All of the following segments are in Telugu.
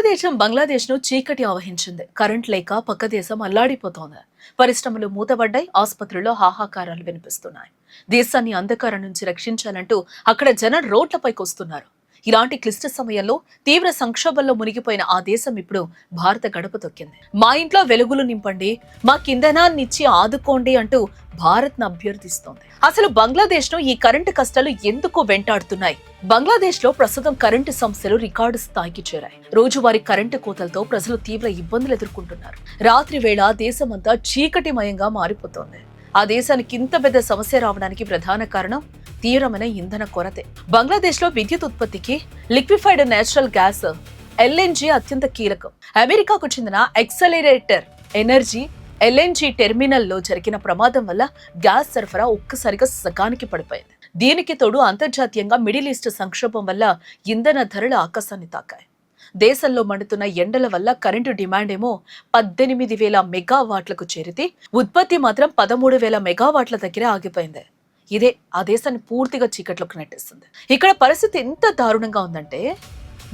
దేశం బంగ్లాదేశ్ను చీకటి ఆవహించింది. కరెంట్ లేక పక్క దేశం అల్లాడిపోతోంది. పరిశ్రమలు మూతబడ్డాయి, ఆసుపత్రుల్లో హాహాకారాలు వినిపిస్తున్నాయి. దేశాన్ని అంధకారం నుంచి రక్షించాలంటూ అక్కడ జనం రోడ్లపైకి వస్తున్నారు. ఇలాంటి క్లిష్ట సమయంలో తీవ్ర సంక్షోభంలో మునిగిపోయిన ఆ దేశం ఇప్పుడు భారత గడప తొక్కింది. మా ఇంట్లో వెలుగులు నింపండి, మా కిందనాన్నిచ్చి ఆదుకోండి అంటూ భారత్ ను అభ్యర్థిస్తోంది. అసలు బంగ్లాదేశ్ ను ఈ కరెంటు కష్టాలు ఎందుకు వెంటాడుతున్నాయి? బంగ్లాదేశ్ లో ప్రస్తుతం కరెంటు సమస్యలు రికార్డు స్థాయికి చేరాయి. రోజువారీ కరెంటు కోతలతో ప్రజలు తీవ్ర ఇబ్బందులు ఎదుర్కొంటున్నారు. రాత్రి వేళ దేశమంతా చీకటిమయంగా మారిపోతోంది. ఆ దేశానికి ఇంత పెద్ద సమస్య రావడానికి ప్రధాన కారణం తీవ్రమైన ఇంధన కొరతే. బంగ్లాదేశ్ లో విద్యుత్ ఉత్పత్తికి లిక్విఫైడ్ నేచురల్ గ్యాస్ LNG అత్యంత కీలకం. అమెరికాకు చెందిన ఎక్సలరేటర్ ఎనర్జీ LNG టెర్మినల్ లో జరిగిన ప్రమాదం వల్ల గ్యాస్ సరఫరా ఒక్కసారిగా సగానికి పడిపోయింది. దీనికి తోడు అంతర్జాతీయంగా మిడిల్ ఈస్ట్ సంక్షోభం వల్ల ఇంధన ధరలు ఆకాశాన్ని తాకాయి. దేశంలో మండుతున్న ఎండల వల్ల కరెంటు డిమాండ్ ఏమో 18,000 మెగావాట్లకు చేరితే ఉత్పత్తి మాత్రం 13,000 మెగావాట్ల దగ్గర ఆగిపోయింది. ఇదే ఆ దేశాన్ని పూర్తిగా చీకట్లోకి నెట్టేస్తుంది. ఇక్కడ పరిస్థితి ఎంత దారుణంగా ఉందంటే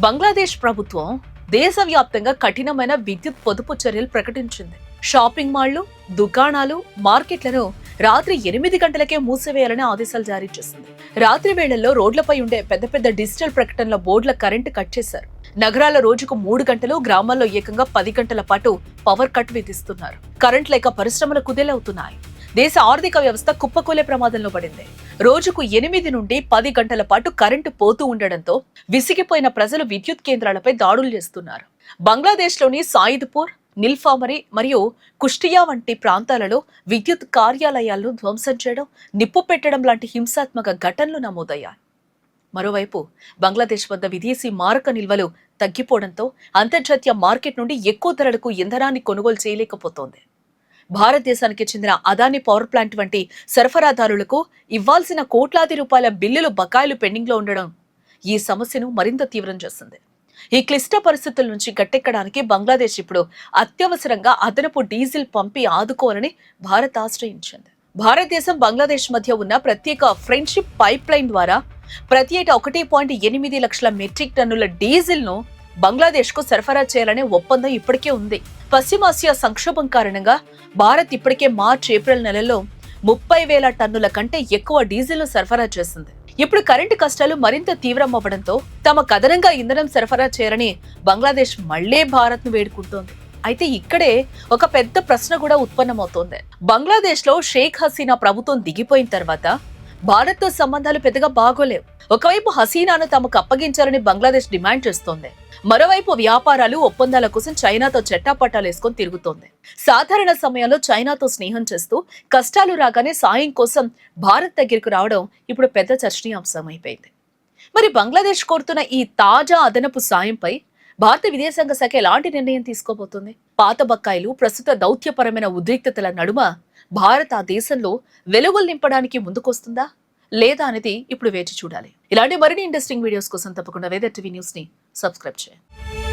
బంగ్లాదేశ్ ప్రభుత్వం దేశవ్యాప్తంగా కఠినమైన విద్యుత్ పొదుపు చర్యలు ప్రకటించింది. షాపింగ్ మాళ్లు, దుకాణాలు, మార్కెట్లను రాత్రి 8 గంటలకే మూసివేయాలని ఆదేశాలు జారీ చేసింది. రాత్రి వేళల్లో రోడ్లపై ఉండే పెద్ద పెద్ద డిజిటల్ ప్రకటనల బోర్డుల కరెంటు కట్ చేశారు. నగరాల రోజుకు 3 గంటలు, గ్రామాల్లో ఏకంగా 10 గంటల పాటు పవర్ కట్ విధిస్తున్నారు. కరెంట్ లేక పరిశ్రమలు కుదేలవుతున్నాయి. దేశ ఆర్థిక వ్యవస్థ కుప్పకూలే ప్రమాదంలో పడింది. రోజుకు 8 నుండి 10 గంటల పాటు కరెంటు పోతూ ఉండడంతో విసిగిపోయిన ప్రజలు విద్యుత్ కేంద్రాలపై దాడులు చేస్తున్నారు. బంగ్లాదేశ్లోని సాయిద్పూర్, నిల్ఫామరి మరియు కుష్టియా వంటి ప్రాంతాలలో విద్యుత్ కార్యాలయాలను ధ్వంసం చేయడం, నిప్పు పెట్టడం లాంటి హింసాత్మక ఘటనలు నమోదయ్యాయి. మరోవైపు బంగ్లాదేశ్ వద్ద విదేశీ మారక నిల్వలు తగ్గిపోవడంతో అంతర్జాతీయ మార్కెట్ నుండి ఎక్కువ ధరలకు ఇంధనాన్ని కొనుగోలు చేయలేకపోతోంది. భారతదేశానికి చెందిన అదానీ పవర్ ప్లాంట్ వంటి సరఫరాదారులకు ఇవ్వాల్సిన కోట్లాది రూపాయల బిల్లులు బకాయిలు పెండింగ్ లో ఉండడం ఈ సమస్యను మరింత తీవ్రం చేస్తుంది. ఈ క్లిష్ట పరిస్థితుల నుంచి గట్టెక్కడానికి బంగ్లాదేశ్ ఇప్పుడు అత్యవసరంగా అదనపు డీజిల్ పంపి ఆదుకోవాలని భారత్ ఆశ్రయించింది. భారతదేశం బంగ్లాదేశ్ మధ్య ఉన్న ప్రత్యేక ఫ్రెండ్షిప్ పైప్ లైన్ ద్వారా ప్రతి ఏటా 1.8 లక్షల మెట్రిక్ టన్నుల డీజిల్ ను బంగ్లాదేశ్ కు సరఫరా చేయాలనే ఒప్పందం ఇప్పటికే ఉంది. పశ్చిమాసియా సంక్షోభం కారణంగా భారత్ ఇప్పటికే మార్చి, ఏప్రిల్ నెలల్లో 30,000 టన్నుల కంటే ఎక్కువ డీజిల్ ను సరఫరా చేసింది. ఇప్పుడు కరెంటు కష్టాలు మరింత తీవ్రం అవ్వడంతో తమ కథనంగా ఇంధనం సరఫరా చేయాలని బంగ్లాదేశ్ మళ్లీ భారత్ ను వేడుకుంటోంది. అయితే ఇక్కడే ఒక పెద్ద ప్రశ్న కూడా ఉత్పన్నమవుతోంది. బంగ్లాదేశ్ లో షేక్ హసీనా ప్రభుత్వం దిగిపోయిన తర్వాత భారత్ తో సంబంధాలు పెద్దగా బాగోలేవు. ఒకవైపు హసీనాను తమకు అప్పగించాలని బంగ్లాదేశ్ డిమాండ్ చేస్తోంది. మరోవైపు వ్యాపారాలు, ఒప్పందాల కోసం చైనాతో చెట్టాపట్టాలు వేసుకొని తిరుగుతోంది. సాధారణ సమయంలో చైనాతో స్నేహం చేస్తూ కష్టాలు రాగానే సాయం కోసం భారత్ దగ్గరకు రావడం ఇప్పుడు పెద్ద చర్చనీయాంశం అయిపోయింది. మరి బంగ్లాదేశ్ కోరుతున్న ఈ తాజా అదనపు సాయంపై భారత విదేశాంగ శాఖ ఎలాంటి నిర్ణయం తీసుకోబోతోంది? పాత బకాయిలు, ప్రస్తుత దౌత్యపరమైన ఉద్రిక్తతల నడుమ భారత్ ఆ దేశంలో వెలుగులు నింపడానికి ముందుకొస్తుందా లేదా అనేది ఇప్పుడు వేచి చూడాలి. ఇలాంటి మరిన్ని ఇంట్రెస్టింగ్ వీడియోస్ కోసం తప్పకుండా వేద టీవీ న్యూస్ ని సబ్స్క్రైబ్ చేయండి.